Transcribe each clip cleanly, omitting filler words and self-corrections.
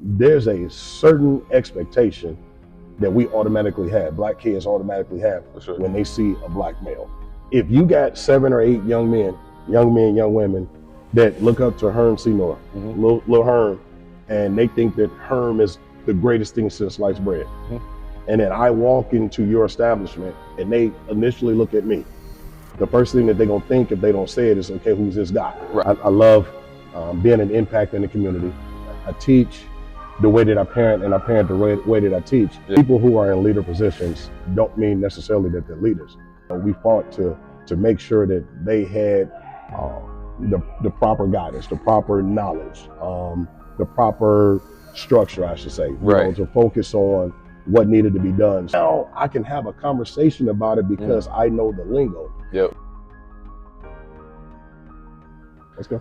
there's a certain expectation that we automatically have, black kids automatically have when they see a black male. If you got 7 or 8 young men, young women that look up to Herm Senior, Lil Herm, and they think that Herm is the greatest thing since sliced bread. And then I walk into your establishment and they initially look at me. The first thing that they're gonna think if they don't say it is, okay, who's this guy? Right. I love being an impact in the community. I teach the way that I parent, and I parent the way that I teach. Yeah. People who are in leader positions don't mean necessarily that they're leaders. We fought to make sure that they had the proper guidance, the proper knowledge, the proper structure, I should say, you know, to focus on what needed to be done. Now I can have a conversation about it because I know the lingo. Yep. Let's go.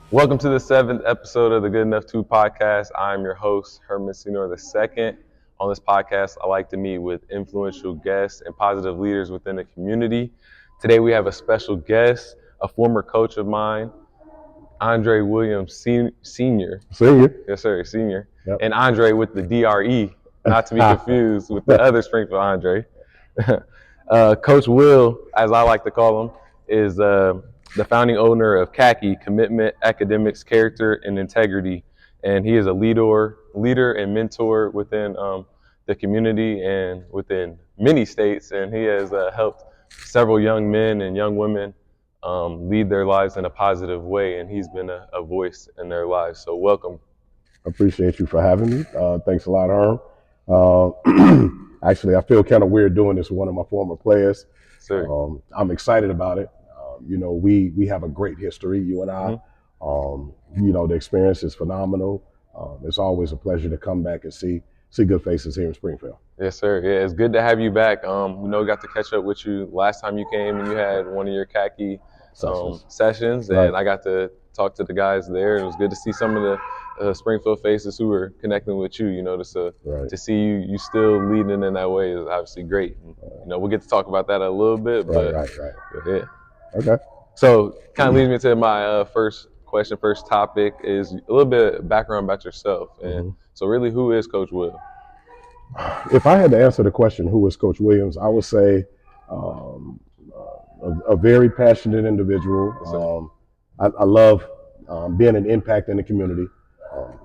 Welcome to the 7th episode of the Goodenuf2 podcast. I'm your host, Herm Senior II. On this podcast, I like to meet with influential guests and positive leaders within the community. Today we have a special guest, a former coach of mine, Andre Williams Senior. Senior. Yes, sir, Senior. Yep. And Andre with the DRE, not to be confused with the other Springfield Andre. Coach Will, as I like to call him, is the founding owner of CACI, Commitment, Academics, Character, and Integrity. And he is a leader and mentor within the community and within many states. And he has helped several young men and young women lead their lives in a positive way. And he's been a voice in their lives. So welcome. I appreciate you for having me. Thanks a lot, Herm. Actually, I feel kind of weird doing this with one of my former players. I'm excited about it. You know, we have a great history, you and I. You know, the experience is phenomenal. It's always a pleasure to come back and see good faces here in Springfield. Yes, sir. Yeah, it's good to have you back. You know, got to catch up with you last time you came and you had one of your CACI sessions, and I got to talk to the guys there. And it was good to see some of the Springfield faces who were connecting with you. You know, to see you still leading in that way is obviously great. And, you know, we'll get to talk about that a little bit, but yeah. Okay. So kind of leads me to my first topic is a little bit of background about yourself. And so really, who is Coach Will? If I had to answer the question, who is Coach Williams, I would say a very passionate individual. I love being an impact in the community.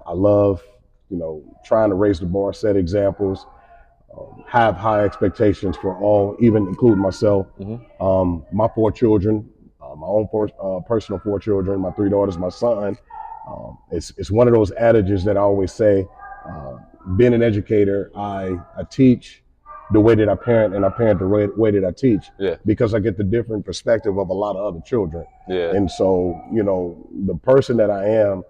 I love, you know, trying to raise the bar, set examples, have high expectations for all, even including myself. My 4 children, my own personal 4 children, my 3 daughters, my son. It's one of those adages that I always say, being an educator, I teach the way that I parent, and I parent the way that I teach, because I get the different perspective of a lot of other children. And so, you know, the person that I am,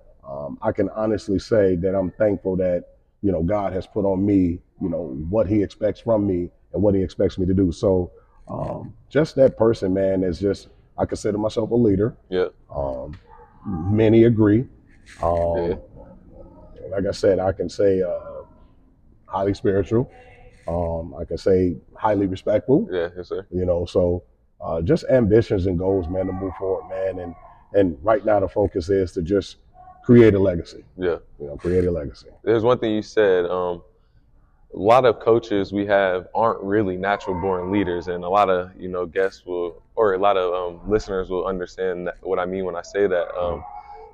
I can honestly say that I'm thankful that, you know, God has put on me, you know, what he expects from me and what he expects me to do. So just that person, man, is just, I consider myself a leader. Many agree. Like I said, I can say highly spiritual. I can say highly respectful. Yes, sir. You know, so just ambitions and goals, man, to move forward, man. And right now the focus is to just create a legacy. You know, create a legacy. There's one thing you said, a lot of coaches we have aren't really natural born leaders, and a lot of, you know, guests will, or a lot of listeners will understand what I mean when I say that.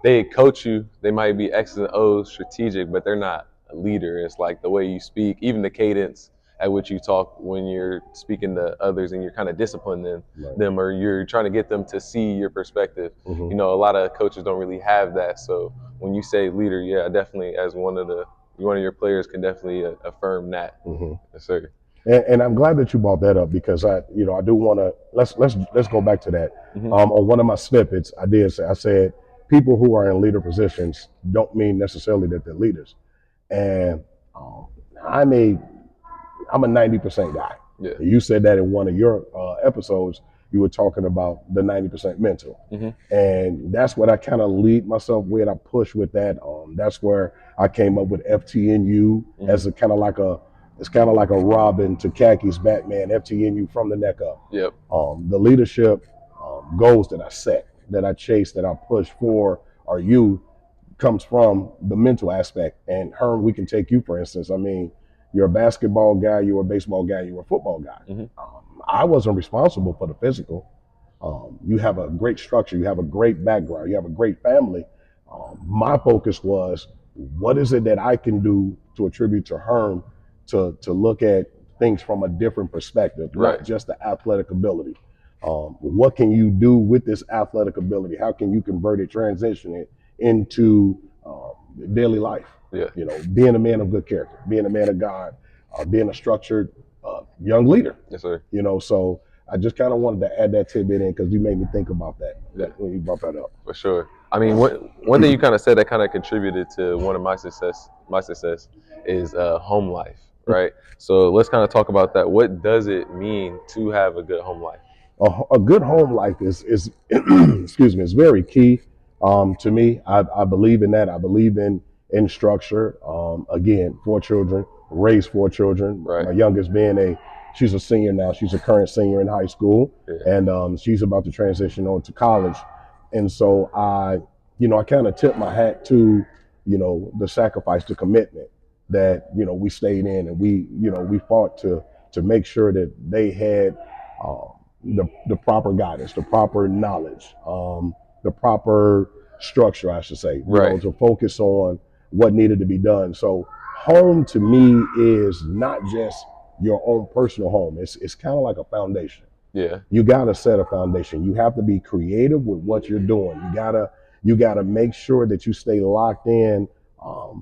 They coach you, they might be X's and O's strategic, but they're not a leader. It's like the way you speak, even the cadence at which you talk when you're speaking to others and you're kind of disciplining them, or you're trying to get them to see your perspective. You know, a lot of coaches don't really have that. So when you say leader, definitely, as one of your players, can definitely affirm that. Yes, sir. And I'm glad that you brought that up, because I do want to, let's go back to that. On one of my snippets, I said people who are in leader positions don't mean necessarily that they're leaders. And I'm a 90% guy. You said that in one of your episodes. You were talking about the 90% mental. And that's what I kind of lead myself with. I push with that. That's where I came up with FTNU as a kind of like a Robin to CACI's Batman, FTNU from the neck up. The leadership goals that I set, that I chase, that I push for are you comes from the mental aspect. And Herm, we can take you for instance. I mean, you're a basketball guy, you're a baseball guy, you're a football guy. I wasn't responsible for the physical. You have a great structure, you have a great background, you have a great family. My focus was, what is it that I can do to attribute to Herm to look at things from a different perspective, not just the athletic ability. What can you do with this athletic ability? How can you convert it, transition it into daily life? Yeah. You know, being a man of good character, being a man of God, being a structured young leader. Yes, sir. You know, so I just kind of wanted to add that tidbit in because you made me think about that when you brought that up. For sure. I mean, one thing you kind of said that kind of contributed to one of my success is home life, right? So let's kind of talk about that. What does it mean to have a good home life? A good home life is excuse me, is very key to me. I believe in that. I believe in structure. Again, 4 children, raised 4 children. Right. My youngest being she's a senior now. She's a current senior in high school, and she's about to transition on to college. And so I kind of tip my hat to, the sacrifice, the commitment that, we stayed in, and we fought to make sure that they had the proper guidance, the proper knowledge, the proper structure, I should say, to focus on what needed to be done. So home to me is not just your own personal home. It's kind of like a foundation. Yeah. You gotta set a foundation. You have to be creative with what you're doing. You gotta make sure that you stay locked in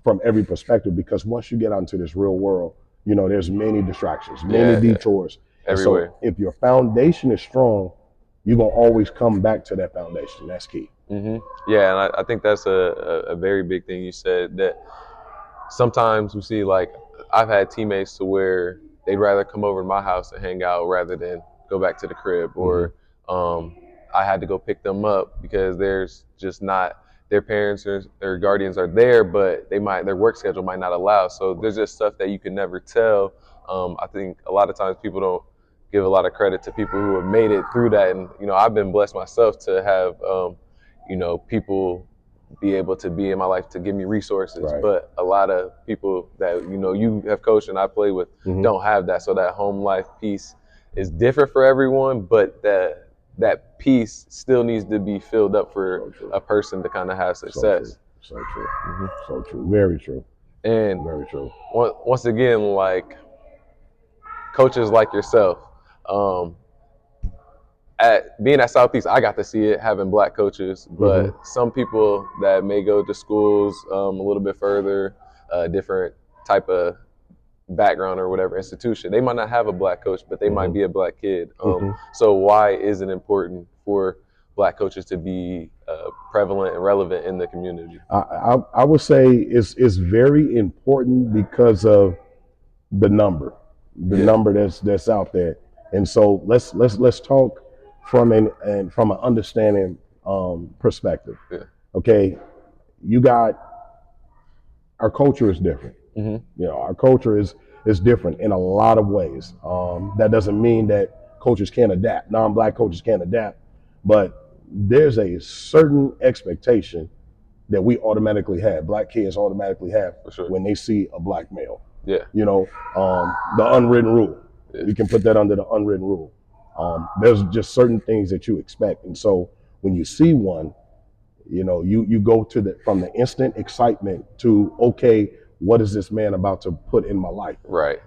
from every perspective, because once you get out into this real world, there's many distractions, many detours. Everywhere. So if your foundation is strong, you're gonna always come back to that foundation. That's key. Yeah, and I think that's a very big thing you said, that sometimes we see, like, I've had teammates to where they'd rather come over to my house and hang out rather than go back to the crib, or I had to go pick them up because there's just not, their parents or their guardians are there, but their work schedule might not allow. So there's just stuff that you can never tell. I think a lot of times people don't give a lot of credit to people who have made it through that. And, I've been blessed myself to have, people be able to be in my life to give me resources. But a lot of people that, you have coached and I play with don't have that. So that home life piece is different for everyone, but that piece still needs to be filled up for a person to kind of have success. So true. So true. Very true. And very true. Once again, like, coaches like yourself, being at Southeast, I got to see it, having black coaches, but some people that may go to schools a little bit further, different type of background or whatever institution, they might not have a black coach, but they might be a black kid. So why is it important for black coaches to be prevalent and relevant in the community? I would say it's very important because of the number that's out there. And so let's talk from an understanding perspective. Okay, you got, our culture is different. Our culture is different in a lot of ways. That doesn't mean that coaches can't adapt. Non-black coaches can't adapt, but there's a certain expectation that we automatically have. Black kids automatically have when they see a black male. The unwritten rule. We can put that under the unwritten rule. There's just certain things that you expect, and so when you see one, you go from the instant excitement to, okay, what is this man about to put in my life?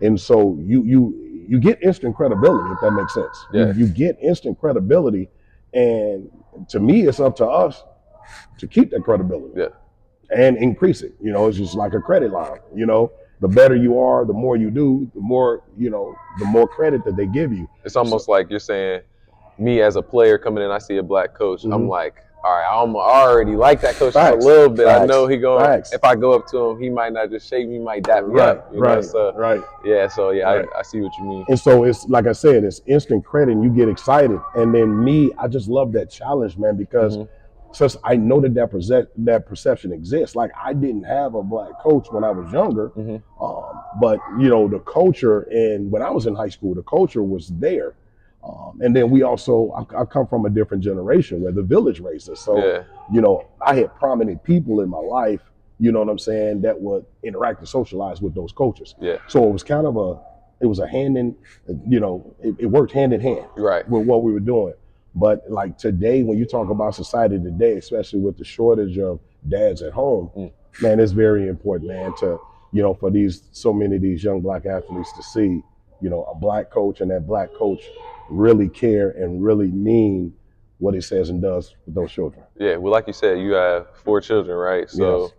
And so you get instant credibility, if that makes sense. You get instant credibility, and to me, it's up to us to keep that credibility and increase it. It's just like a credit line. The better you are, the more you do, the more credit that they give you. It's almost like you're saying, me as a player coming in, I see a black coach, I'm like, all right, I already like that coach a little bit. I know if I go up to him, he might not just shake me, he might dap me up. I see what you mean. And so it's, like I said, it's instant credit, and you get excited. And then I just love that challenge, man, because since I know that perception exists, like, I didn't have a black coach when I was younger, but the culture, and when I was in high school, the culture was there. And then we also, I come from a different generation where the village raised us. So, you know, I had prominent people in my life, you know what I'm saying, that would interact and socialize with those coaches. So it was kind of it was a hand in, you know, it worked hand in hand with what we were doing. But like today, when you talk about society today, especially with the shortage of dads at home, man, it's very important, man, to, you know, for so many of these young black athletes to see, you know, a black coach and that black coach really care and really mean what it says and does with those children. Yeah, well, like you said, you have 4 children, right? So,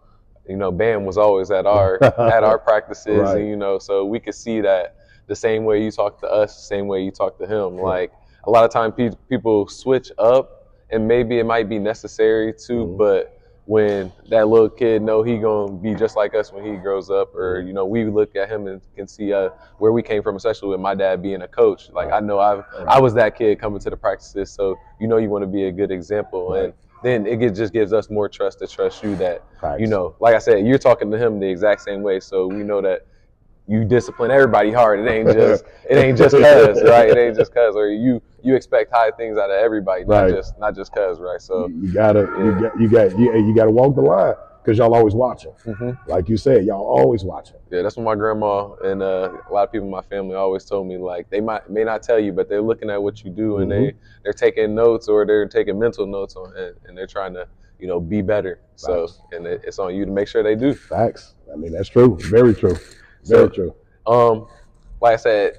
you know, Bam was always at our practices, and you know, so we could see that the same way you talk to us, the same way you talk to him. Like a lot of times people switch up, and maybe it might be necessary too, but when that little kid know he gonna be just like us when he grows up, or you know, we look at him and can see where we came from, especially with my dad being a coach. Like I know I was that kid coming to the practices, so you know you want to be a good example, and then it just gives us more trust to trust you that you know, like I said, you're talking to him the exact same way, so we know that you discipline everybody hard. It ain't just cuz, right? It ain't just cuz, or you expect high things out of everybody, not just cuz, right? So you gotta walk the line, because y'all always watching. Like you said, y'all always watching. Yeah, that's what my grandma and a lot of people in my family always told me. Like they may not tell you, but they're looking at what you do, and they're taking notes, or they're taking mental notes on it, and they're trying to, you know, be better. So, and it's on you to make sure they do. Facts. I mean, that's true. Very true. Very true. Like I said,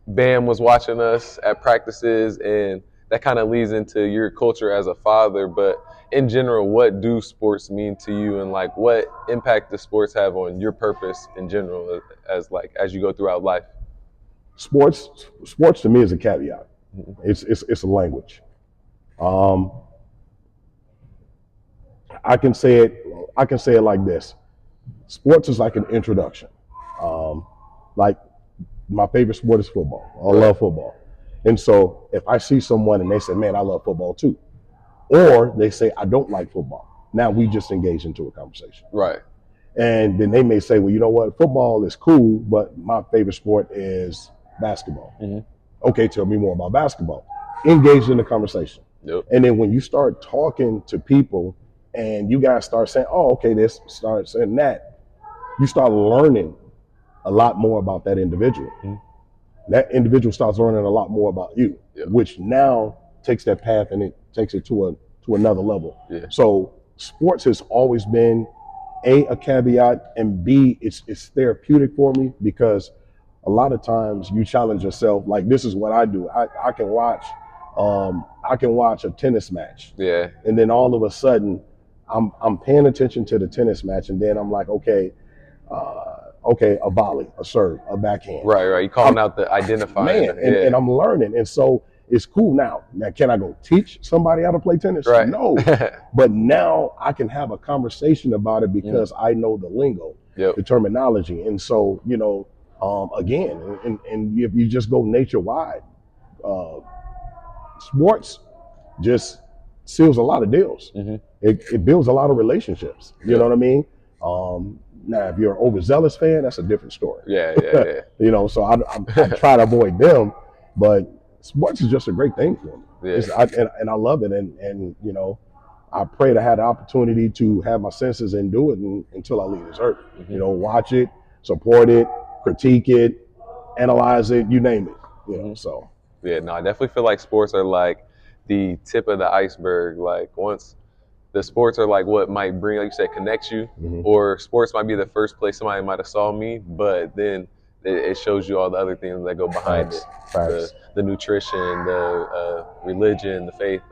Bam was watching us at practices, and that kind of leads into your culture as a father. But in general, what do sports mean to you, and like what impact does sports have on your purpose in general as you go throughout life? Sports to me is a caveat. It's a language. I can say it like this. Sports is like an introduction. Like my favorite sport is football. I love football. And so if I see someone and they say, man, I love football too, or they say, I don't like football, now we just engage into a conversation. Right. And then they may say, well, you know what, football is cool, but my favorite sport is basketball. Okay, tell me more about basketball. Engage in the conversation. And then when you start talking to people and you guys start saying, oh, okay, this, start saying that, you start learning a lot more about that individual. That individual starts learning a lot more about you, which now takes that path and it takes it to another level. So sports has always been a caveat, and B, it's therapeutic for me, because a lot of times you challenge yourself. Like this is what I do. I can watch a tennis match. And then all of a sudden I'm paying attention to the tennis match, and then I'm like, okay, a volley, a serve, a backhand. Right. You calling out the identifying. Man, and I'm learning. And so it's cool now. Now, can I go teach somebody how to play tennis? No. But now I can have a conversation about it because I know the lingo, the terminology. And so, you know, again, and if you just go nature-wide, sports just seals a lot of deals. It builds a lot of relationships. You know what I mean? Now, if you're an overzealous fan, that's a different story. You know, so I try to avoid them, but sports is just a great thing for me. And I love it. And you know, I pray to have the opportunity to have my senses and do it until I leave this earth. You know, watch it, support it, critique it, analyze it, you name it. You know, so. I definitely feel like sports are like the tip of the iceberg. Like once the sports are like what might bring, like you said, connect you, or sports might be the first place somebody might have saw me, but then it shows you all the other things that go behind it. The nutrition, the religion, the faith,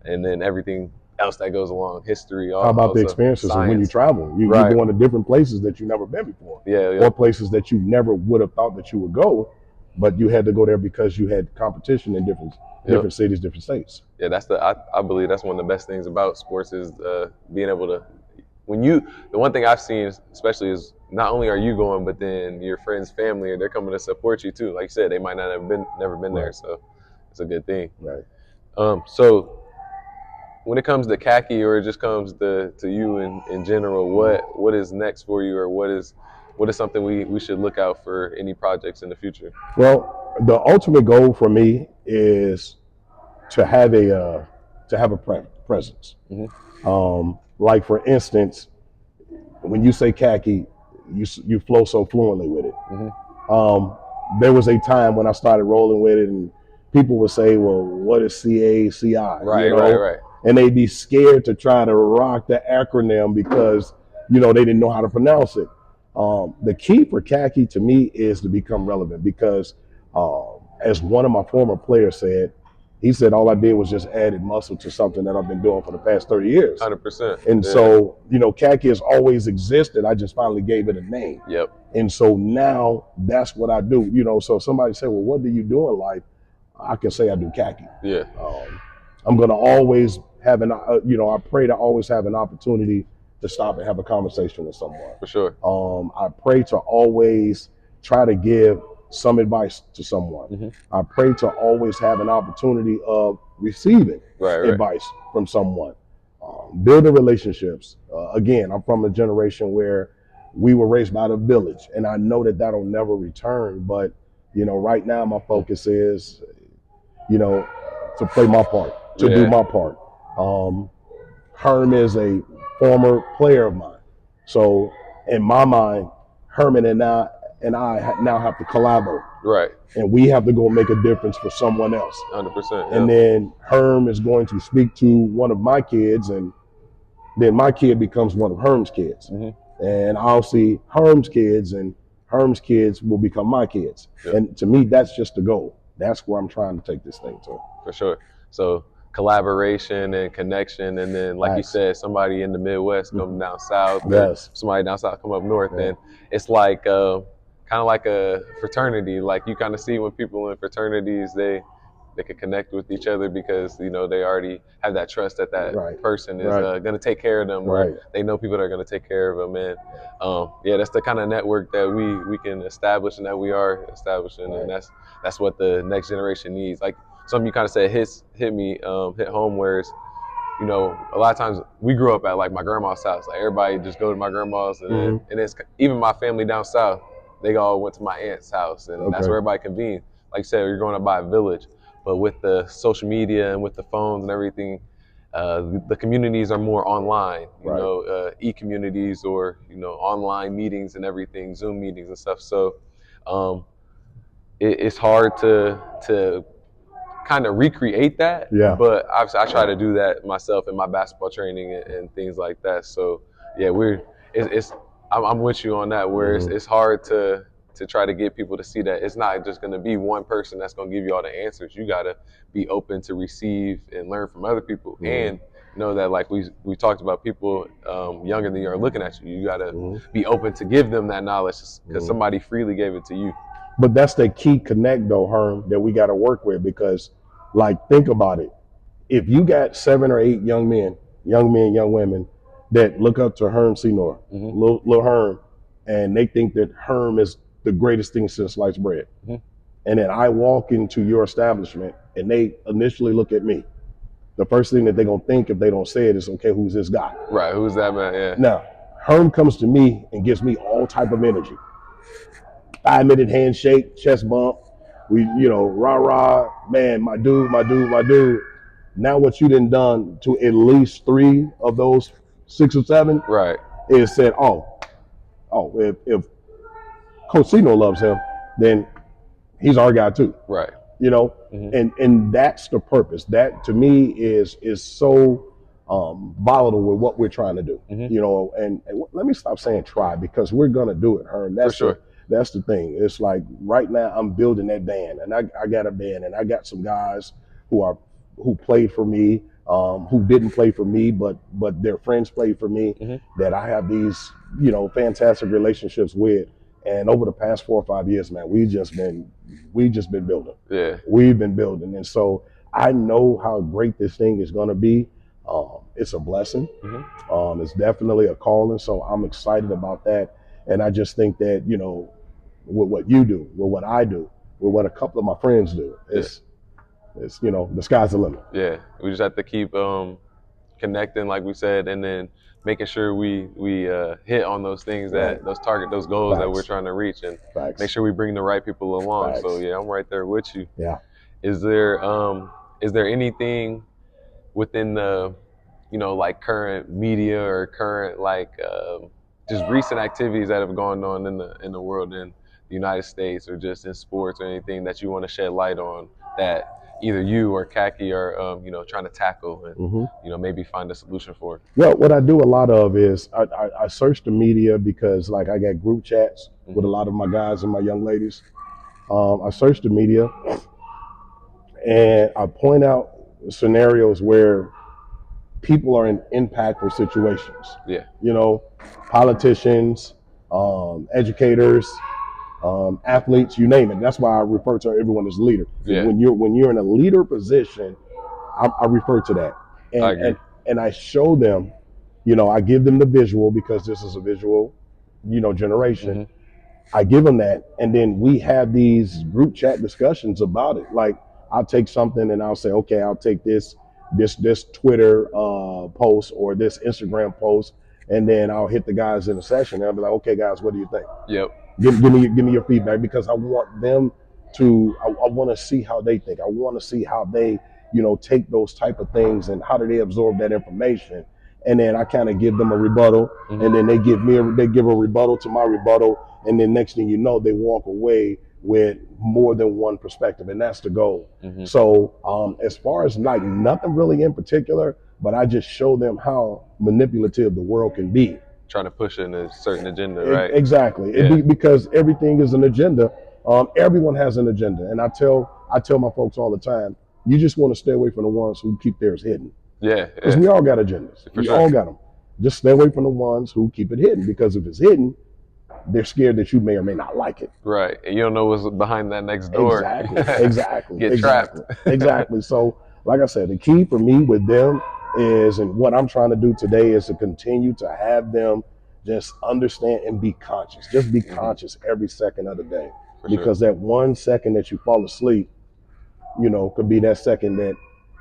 and then everything else that goes along, history. How about the experiences of when you travel? You're going to different places that you've never been before, or places that you never would have thought that you would go, but you had to go there because you had competition in different cities, different states. I believe that's one of the best things about sports is being able to, the one thing I've seen especially is not only are you going, but then your friends, family, they're coming to support you too. Like you said, they might not have never been there, so it's a good thing. So when it comes to CACI, or it just comes to you in general, what is next for you, or what is something we should look out for any projects in the future? Well, the ultimate goal for me is to have a presence. Like for instance, when you say CACI, you flow so fluently with it. There was a time when I started rolling with it, and people would say, "Well, what is CACI?" Right. And they'd be scared to try to rock the acronym because they didn't know how to pronounce it. The key for CACI to me is to become relevant because, as one of my former players said, he said all I did was just added muscle to something that I've been doing for the past 30 years. 100%. And so, CACI has always existed. I just finally gave it a name. Yep. And so now that's what I do. So if somebody say, well, what do you do in life? I can say I do CACI. Yeah. I'm going to always have I pray to always have an opportunity to stop and have a conversation with someone. For sure. I pray to always try to give some advice to someone. I pray to always have an opportunity of receiving advice from someone. Building relationships. Again, I'm from a generation where we were raised by the village, and I know that that'll never return. But right now my focus is, to play my part, to do my part. Herm is a former player of mine, so in my mind, Herman and I now have to collaborate. Right. And we have to go make a difference for someone else. 100%. And then Herm is going to speak to one of my kids, and then my kid becomes one of Herm's kids. And I'll see Herm's kids, and Herm's kids will become my kids. And to me, that's just the goal. That's where I'm trying to take this thing to. For sure. So collaboration and connection, and then like you said, somebody in the Midwest come down south, somebody down south come up north, and it's like kind of like a fraternity. Like you kind of see when people in fraternities, they can connect with each other because they already have that trust that person is going to take care of them, or they know people that are going to take care of them. And that's the kind of network that we can establish and that we are establishing, and that's what the next generation needs. Like something you kind of said hit home, whereas a lot of times we grew up at like my grandma's house. Like everybody just go to my grandma's, and and it's even my family down south. They all went to my aunt's house, and that's where everybody convened. Like you said, you're going up by a village. But with the social media and with the phones and everything, the communities are more online, e-communities or, online meetings and everything, Zoom meetings and stuff. So it's hard to kind of recreate that. Yeah. But I try to do that myself in my basketball training and things like that. So yeah, I'm with you on that, where it's hard to try to get people to see that it's not just going to be one person that's going to give you all the answers. You got to be open to receive and learn from other people, and know that, like we talked about, people younger than you are looking at you. You got to be open to give them that knowledge because somebody freely gave it to you. But that's the key connect, though, Herm, that we got to work with, because, like, think about it. If you got 7 or 8 young men, young women that look up to Herm Senior, little Herm, and they think that Herm is the greatest thing since sliced bread. And then I walk into your establishment and they initially look at me. The first thing that they're going to think, if they don't say it, is, okay, who's this guy? Right, who's that man? Yeah. Now, Herm comes to me and gives me all type of energy. 5-minute handshake, chest bump. We, rah, man, my dude. Now what you done to at least 3 of those 6 or 7 is said, if Coach Sino loves him, then he's our guy too. Right. And that's the purpose. That to me is so volatile with what we're trying to do. And let me stop saying try, because we're gonna do it, Herm. That's for sure. That's the thing. It's like right now I'm building that band, and I got a band, and I got some guys who played for me, who didn't play for me, but their friends played for me, that I have these fantastic relationships with. And over the past 4 or 5 years, man, we just been building. Yeah. We've been building. And so I know how great this thing is going to be. It's a blessing. It's definitely a calling. So I'm excited about that. And I just think that, with what you do, with what I do, with what a couple of my friends do, it's the sky's the limit. Yeah. We just have to keep connecting, like we said, and then making sure we hit on those things, those goals that we're trying to reach, and make sure we bring the right people along. So yeah, I'm right there with you. Yeah. Is there anything within the, like current media or current just recent activities that have gone on in the world in the United States or just in sports or anything that you want to shed light on that either you or CACI are trying to tackle and maybe find a solution for? Well, what I do a lot of is I search the media because like I got group chats with a lot of my guys and my young ladies. I search the media and I point out scenarios where people are in impactful situations. Yeah. Politicians, educators, athletes, you name it. That's why I refer to everyone as leader. Yeah. When you're in a leader position, I refer to that, and I show them, I give them the visual because this is a visual, generation. I give them that, and then we have these group chat discussions about it. Like I'll take something and I'll say, okay, I'll take this Twitter post or this Instagram post, and then I'll hit the guys in a session. And I'll be like, okay, guys, what do you think? Yep. Give me your feedback because I want them to. I want to see how they think. I want to see how they, take those type of things and how do they absorb that information. And then I kind of give them a rebuttal, and then they give a rebuttal to my rebuttal, and then next thing you know, they walk away with more than one perspective, and that's the goal. So as far as like nothing really in particular, but I just show them how manipulative the world can be. Trying to push in a certain agenda, right? Exactly. Yeah. Because everything is an agenda. Everyone has an agenda, and I tell my folks all the time, you just want to stay away from the ones who keep theirs hidden. Yeah. Because we all got agendas. We all got them. Just stay away from the ones who keep it hidden, because if it's hidden, they're scared that you may or may not like it. Right. And you don't know what's behind that next door. Exactly. Get trapped. Exactly. So, like I said, the key for me with them is, and what I'm trying to do today is to continue to have them just understand and be conscious. Just be conscious every second of the day. Because that 1 second that you fall asleep, could be that second that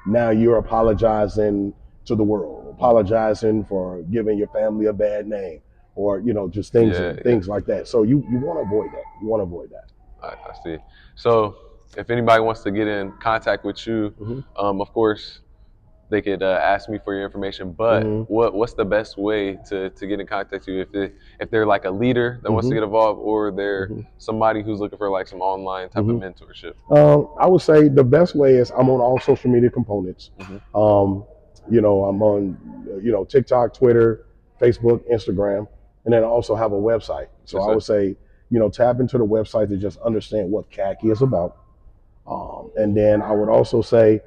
now you're apologizing to the world, apologizing for giving your family a bad name, or just things like that. So you want to avoid that. You want to avoid that. I see. So if anybody wants to get in contact with you, of course they could ask me for your information. But what's the best way to get in contact with you if they're like a leader that wants to get involved, or they're somebody who's looking for like some online type of mentorship? I would say the best way is I'm on all social media components. I'm on TikTok, Twitter, Facebook, Instagram, and then I also have a website. So I would say tap into the website to just understand what CACI is about, and then I would also say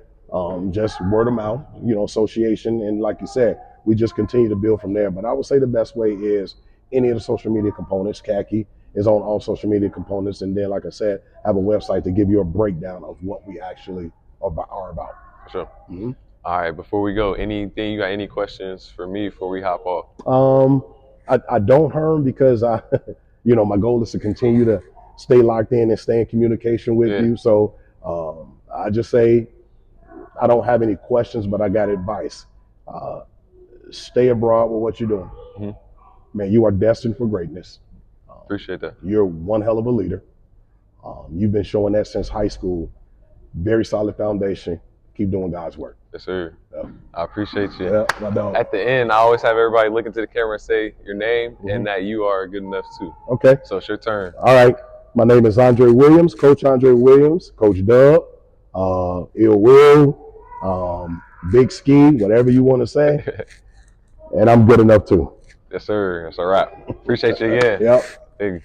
just word of mouth, association, and like you said, we just continue to build from there. But I would say the best way is any of the social media components. CACI is on all social media components, and then, like I said, have a website to give you a breakdown of what we actually are about. For sure. All right, before we go, you got any questions for me before we hop off? I don't, Herm, because my goal is to continue to stay locked in and stay in communication with you. So I just say, I don't have any questions, but I got advice. Stay abroad with what you're doing. Man, you are destined for greatness. Appreciate that. You're one hell of a leader. You've been showing that since high school. Very solid foundation. Keep doing God's work. Yes, sir. I appreciate you. Yeah, my dog. At the end, I always have everybody look into the camera and say your name and that you are good enough too. Okay. So it's your turn. All right. My name is Andre Williams, Coach Andre Williams, Coach Dub, Ill Will, Big Ski, whatever you want to say. And I'm good enough too. Yes, sir. That's a wrap. Appreciate you again. Yep.